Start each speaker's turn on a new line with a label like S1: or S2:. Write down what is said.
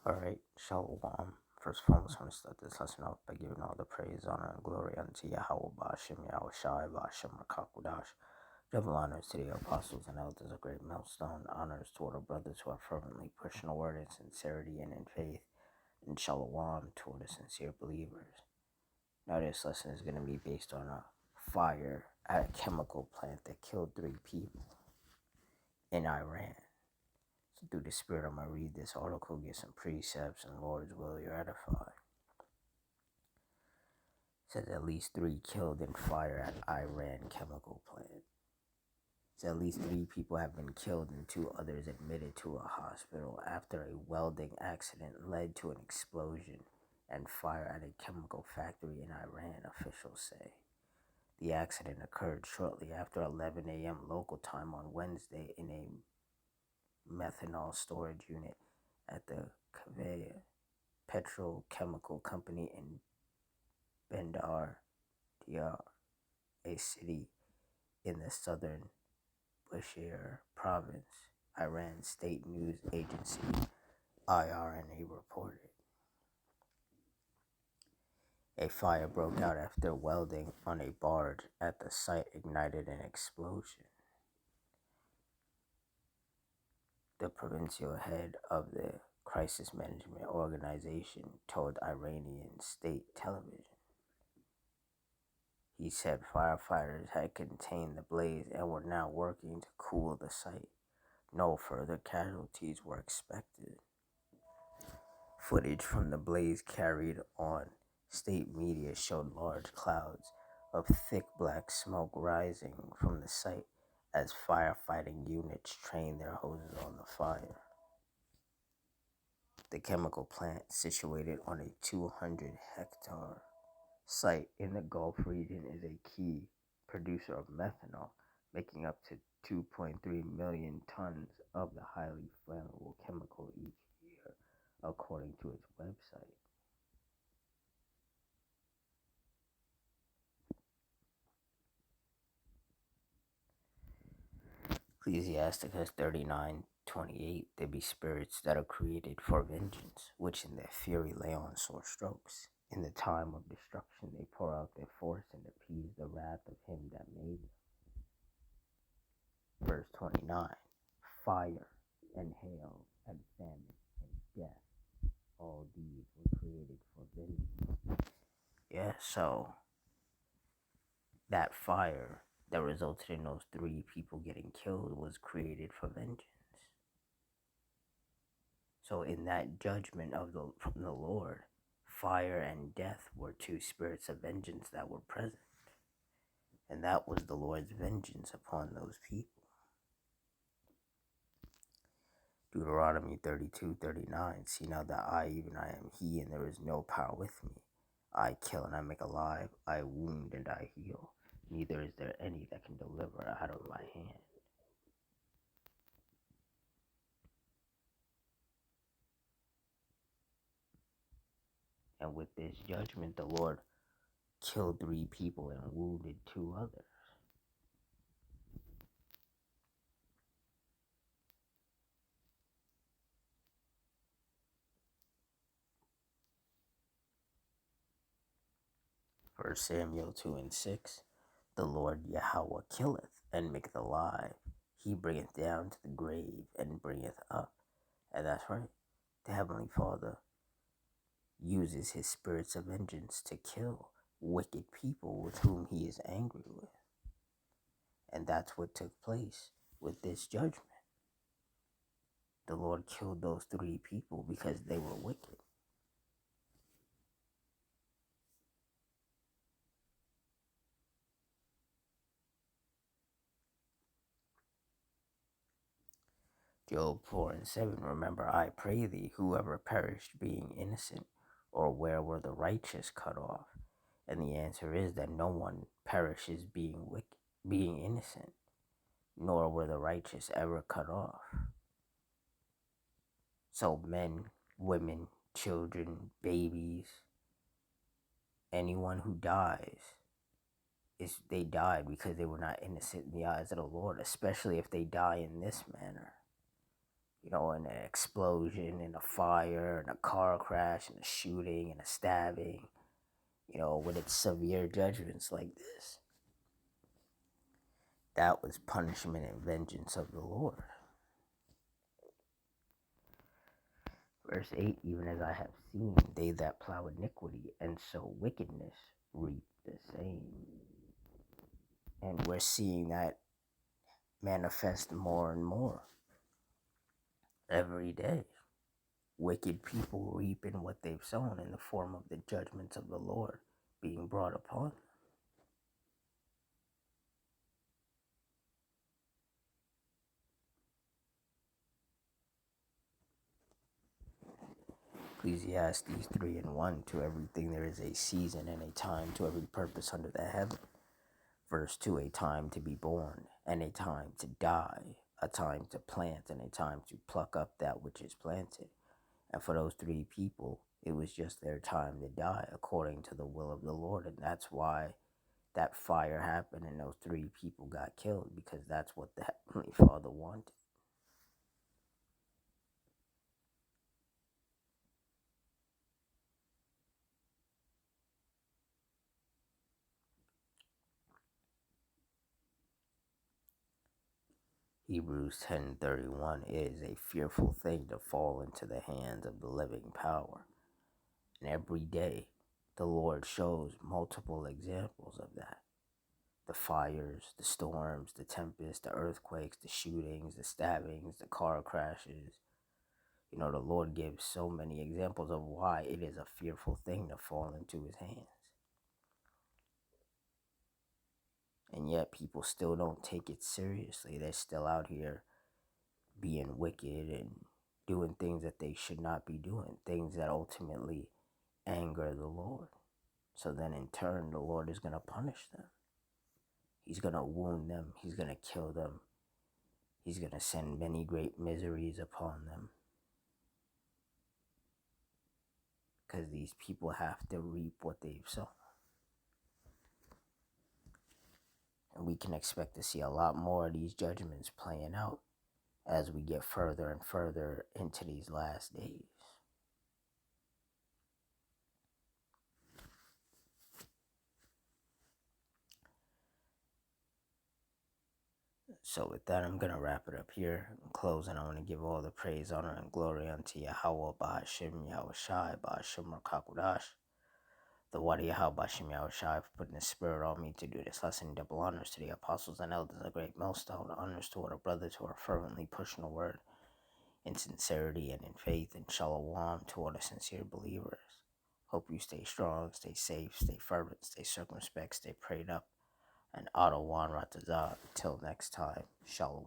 S1: Alright, Shalom. First of all, I just want to start this lesson off by giving all the praise, honor, and glory unto Yahweh Bashem, Yahweh Shai, Bashem, Rakakwadash. Double honors to the apostles and elders of Great Millstone, honors to all the brothers who are fervently pushing the word in sincerity and in faith, and Shalom to all the sincere believers. Now, this lesson is going to be based on a fire at a chemical plant that killed 3 people in Iran. So through the Spirit, I'm going to read this article, get some precepts, and Lord's will, you're edified. It says at least 3 killed in fire at Iran chemical plant. It says at least 3 people have been killed and 2 others admitted to a hospital after a welding accident led to an explosion and fire at a chemical factory in Iran, officials say. The accident occurred shortly after 11 a.m. local time on Wednesday in a methanol storage unit at the Kaveh petrochemical company in Bandar Diyar, a city in the southern Bushehr province, Iran state news agency IRNA reported. A fire broke out after welding on a barge at the site ignited an explosion. The provincial head of the crisis management organization told Iranian state television. He said firefighters had contained the blaze and were now working to cool the site. No further casualties were expected. Footage from the blaze carried on state media showed large clouds of thick black smoke rising from the site as firefighting units trained their hoses on the fire. The chemical plant, situated on a 200-hectare site in the Gulf region, is a key producer of methanol, making up to 2.3 million tons of the highly flammable chemical each year, according to its website. Ecclesiasticus 39:28, there be spirits that are created for vengeance, which in their fury lay on sore strokes. In the time of destruction they pour out their force and appease the wrath of him that made them. Verse 29, fire and hail and famine and death, all these were created for vengeance. Yeah, so that fire that resulted in those 3 people getting killed was created for vengeance. So in that judgment from the Lord, fire and death were 2 spirits of vengeance that were present. And that was the Lord's vengeance upon those people. Deuteronomy 32:39, see now that I, even I am he, and there is no power with me. I kill and I make alive, I wound and I heal. Neither is there any that can deliver out of my hand. And with this judgment, the Lord killed 3 people and wounded 2 others. First Samuel 2:6, the Lord Yahweh killeth and maketh alive. He bringeth down to the grave and bringeth up. And that's right. The Heavenly Father uses his spirits of vengeance to kill wicked people with whom he is angry with. And that's what took place with this judgment. The Lord killed those 3 people because they were wicked. Job 4:7, remember, I pray thee, whoever perished being innocent, or where were the righteous cut off? And the answer is that no one perishes being innocent, nor were the righteous ever cut off. So men, women, children, babies, anyone who dies, they died because they were not innocent in the eyes of the Lord, especially if they die in this manner. an explosion and a fire and a car crash and a shooting and a stabbing, when it's severe judgments like this. That was punishment and vengeance of the Lord. Verse 8, even as I have seen, they that plow iniquity and sow wickedness reap the same. And we're seeing that manifest more and more every day. Wicked people reaping what they've sown in the form of the judgments of the Lord being brought upon them. Ecclesiastes 3:1, to everything there is a season and a time to every purpose under the heaven. Verse 2, a time to be born and a time to die, a time to plant and a time to pluck up that which is planted. And for those three people, it was just their time to die according to the will of the Lord. And that's why that fire happened and those three people got killed, because that's what the Heavenly Father wanted. Hebrews 10:31, it is a fearful thing to fall into the hands of the living power. And every day, the Lord shows multiple examples of that. The fires, the storms, the tempests, the earthquakes, the shootings, the stabbings, the car crashes. The Lord gives so many examples of why it is a fearful thing to fall into his hands. And yet people still don't take it seriously. They're still out here being wicked and doing things that they should not be doing, things that ultimately anger the Lord. So then in turn, the Lord is going to punish them. He's going to wound them. He's going to kill them. He's going to send many great miseries upon them. Because these people have to reap what they've sown. And we can expect to see a lot more of these judgments playing out as we get further and further into these last days. So with that, I'm going to wrap it up here. In closing, I want to give all the praise, honor, and glory unto Yahweh, Ba'ashim, Yahushai, Ba'ashim, Rakakudash. The Wadi Yahweh, Ba'ashim, Yahushai, for putting the spirit on me to do this lesson. Double honors to the apostles and elders, a great millstone. Honors to our brothers who are fervently pushing the word in sincerity and in faith. And shalom to all the sincere believers. Hope you stay strong, stay safe, stay fervent, stay circumspect, stay prayed up. And Adawan Ratazah. Until next time, shalom.